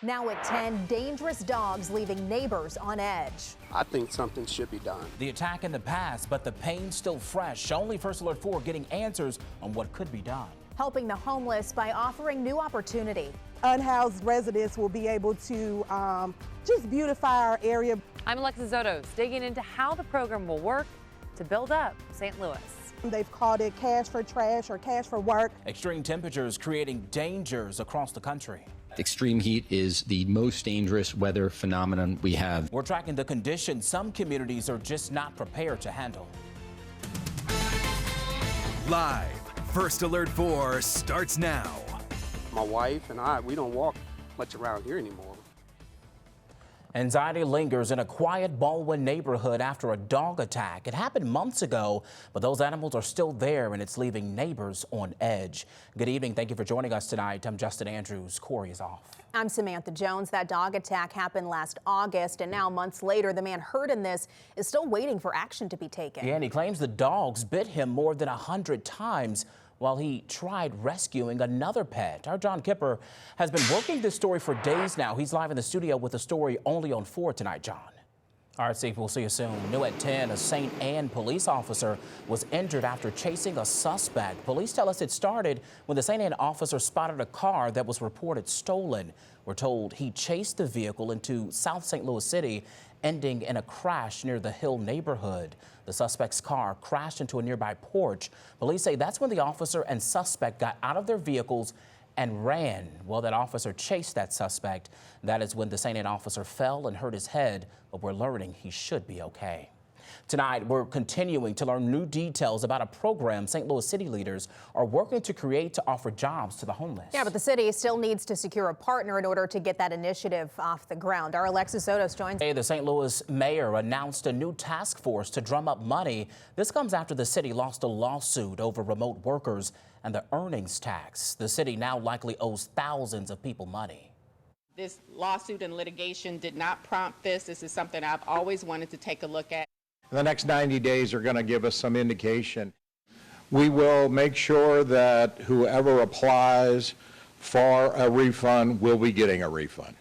Now at 10, dangerous dogs leaving neighbors on edge. I think something should be done. The attack in the past, but the pain still fresh. Only First Alert 4 getting answers on what could be done. Helping the homeless by offering new opportunity. Unhoused residents will be able to just beautify our area. I'm Alexis Zotos, digging into how the program will work to build up St. Louis. They've called it cash for trash or cash for work. Extreme temperatures creating dangers across the country. Extreme heat is the most dangerous weather phenomenon we have. We're tracking the conditions some communities are just not prepared to handle. Live, First Alert 4 starts now. My wife and I, we don't walk much around here anymore. Anxiety lingers in a quiet Baldwin neighborhood after a dog attack. It happened months ago, but those animals are still there and it's leaving neighbors on edge. Good evening. Thank you for joining us tonight. I'm Justin Andrews. Corey is off. I'm Samantha Jones. That dog attack happened last August, and now months later, the man hurt in this is still waiting for action to be taken. Yeah, and he claims the dogs bit him more than 100 times while he tried rescuing another pet. Our John Kipper has been working this story for days now. He's live in the studio with the story only on 4 tonight, John. All right, Steve, we'll see you soon. New at 10, a St. Anne police officer was injured after chasing a suspect. Police tell us it started when the St. Anne officer spotted a car that was reported stolen. We're told he chased the vehicle into South St. Louis City, ending in a crash near the Hill neighborhood. The suspect's car crashed into a nearby porch. Police say that's when the officer and suspect got out of their vehicles and ran. Well, that officer chased that suspect. That is when the St. Anne officer fell and hurt his head, but we're learning he should be okay. Tonight, we're continuing to learn new details about a program St. Louis city leaders are working to create to offer jobs to the homeless. Yeah, but the city still needs to secure a partner in order to get that initiative off the ground. Our Alexis Zotos joins. Hey, the St. Louis mayor announced a new task force to drum up money. This comes after the city lost a lawsuit over remote workers and the earnings tax. The city now likely owes thousands of people money. This lawsuit and litigation did not prompt this. This is something I've always wanted to take a look at. The next 90 days are going to give us some indication. We will make sure that whoever applies for a refund will be getting a refund.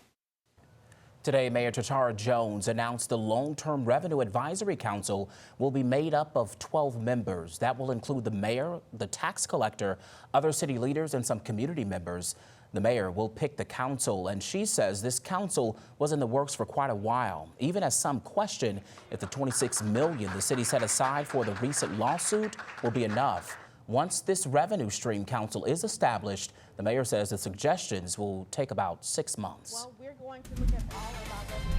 Today, Mayor Tatara Jones announced the Long-Term Revenue Advisory Council will be made up of 12 members. That will include the mayor, the tax collector, other city leaders, and some community members. The mayor will pick the council, and she says this council was in the works for quite a while, even as some question if the $26 million the city set aside for the recent lawsuit will be enough. Once this revenue stream council is established, the mayor says the suggestions will take about 6 months. Well, we're going to look at all of our revenue.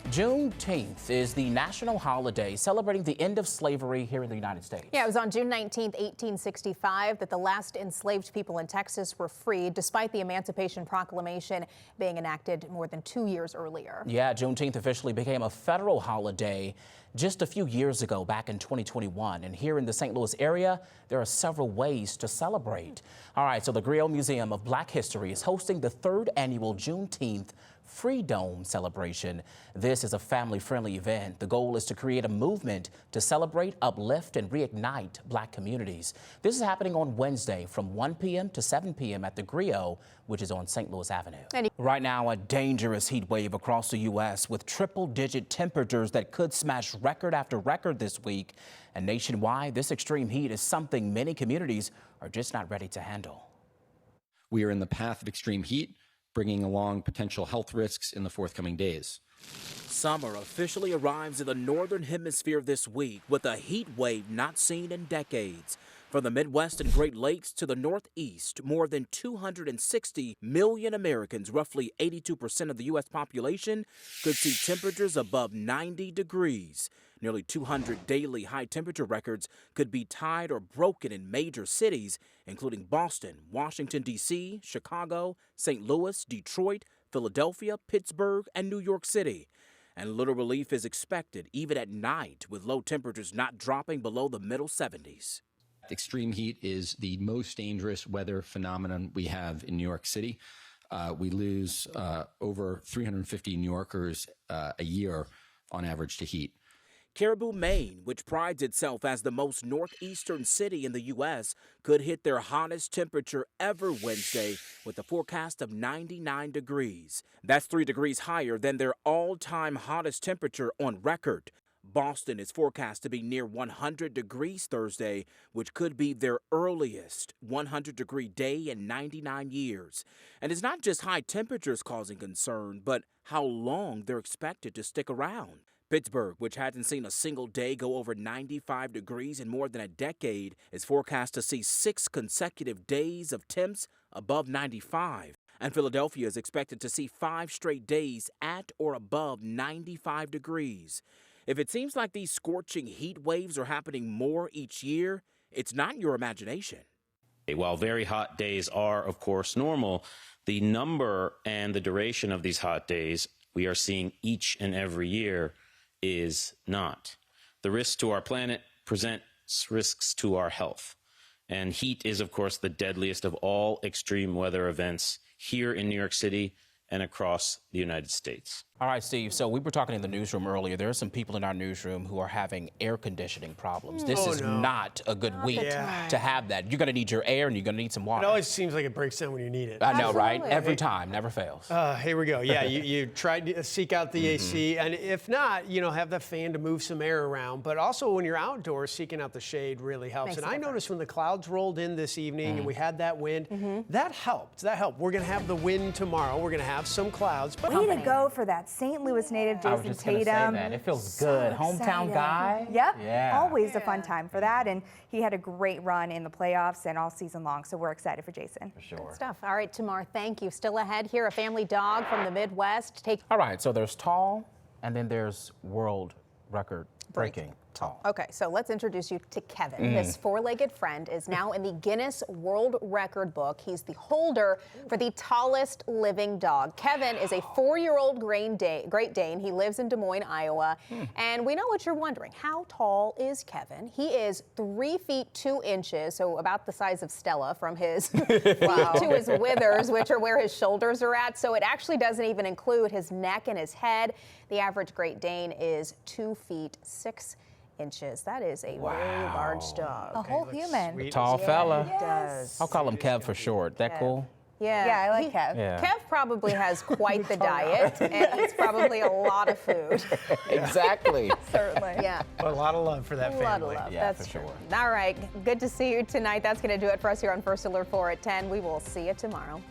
Juneteenth is the national holiday celebrating the end of slavery here in the United States. Yeah, it was on June 19th, 1865 that the last enslaved people in Texas were freed, despite the Emancipation Proclamation being enacted more than 2 years earlier. Yeah, Juneteenth officially became a federal holiday just a few years ago, back in 2021. And here in the St. Louis area, there are several ways to celebrate. All right, so the Griot Museum of Black History is hosting the 3rd annual Juneteenth Freedome celebration. This is a family-friendly event. The goal is to create a movement to celebrate, uplift, and reignite Black communities. This is happening on Wednesday from 1 p.m. to 7 p.m. at the Griot, which is on St. Louis Avenue. Right now, a dangerous heat wave across the U.S. with triple-digit temperatures that could smash record after record this week. And nationwide, this extreme heat is something many communities are just not ready to handle. We are in the path of extreme heat, bringing along potential health risks in the forthcoming days. Summer officially arrives in the northern hemisphere this week with a heat wave not seen in decades. From the Midwest and Great Lakes to the Northeast, more than 260 million Americans, roughly 82% of the U.S. population, could see temperatures above 90 degrees. Nearly 200 daily high-temperature records could be tied or broken in major cities, including Boston, Washington, D.C., Chicago, St. Louis, Detroit, Philadelphia, Pittsburgh, and New York City. And little relief is expected, even at night, with low temperatures not dropping below the middle 70s. Extreme heat is the most dangerous weather phenomenon we have in New York City. We lose over 350 New Yorkers a year on average to heat. Caribou, Maine, which prides itself as the most northeastern city in the U.S., could hit their hottest temperature ever Wednesday with a forecast of 99 degrees. That's 3 degrees higher than their all-time hottest temperature on record. Boston is forecast to be near 100 degrees Thursday, which could be their earliest 100-degree day in 99 years. And it's not just high temperatures causing concern, but how long they're expected to stick around. Pittsburgh, which hasn't seen a single day go over 95 degrees in more than a decade, is forecast to see 6 consecutive days of temps above 95. And Philadelphia is expected to see 5 straight days at or above 95 degrees. If it seems like these scorching heat waves are happening more each year, it's not your imagination. While very hot days are, of course, normal, the number and the duration of these hot days we are seeing each and every year is not. The risks to our planet presents risks to our health. And heat is, of course, the deadliest of all extreme weather events here in New York City and across the United States. All right, Steve, so we were talking in the newsroom earlier. There are some people in our newsroom who are having air conditioning problems. This is not a good week to have that. You're going to need your air and you're going to need some water. It always seems like it breaks down when you need it. I know, right? Every time, never fails. Here we go. Yeah, you tried to seek out the AC, and if not, have the fan to move some air around. But also when you're outdoors, seeking out the shade really helps. And I noticed when the clouds rolled in this evening and we had that wind, that helped. We're going to have the wind tomorrow. We're going to have some clouds. But way to go for that St. Louis native I was Jason just gonna Tatum. say that. It feels good. Hometown guy. Yep. Yeah. Always a fun time for that. And he had a great run in the playoffs and all season long. So we're excited for Jason. For sure. Good stuff. All right, Tamar, thank you. Still ahead here, a family dog from the Midwest. All right, so there's tall, and then there's world record breaking tall. Okay, so let's introduce you to Kevin. This 4-legged friend is now in the Guinness World Record book. He's the holder for the tallest living dog. Kevin is a 4-year-old Great Dane. He lives in Des Moines, Iowa. And we know what you're wondering. How tall is Kevin? He is 3 feet 2 inches, so about the size of Stella from his feet to his withers, which are where his shoulders are at. So it actually doesn't even include his neck and his head. The average Great Dane is 2 feet 6 inches. That is a very large dog. A whole human. Tall fella. It does. I'll call him Kev for short. That cool? Yeah, I like Kev. Yeah. Kev probably has quite the diet, and it's probably a lot of food. Exactly. Certainly. Yeah. a lot of love for that family. A lot of love. Yeah, That's for true. sure. All right. Good to see you tonight. That's going to do it for us here on First Alert 4 at 10. We will see you tomorrow.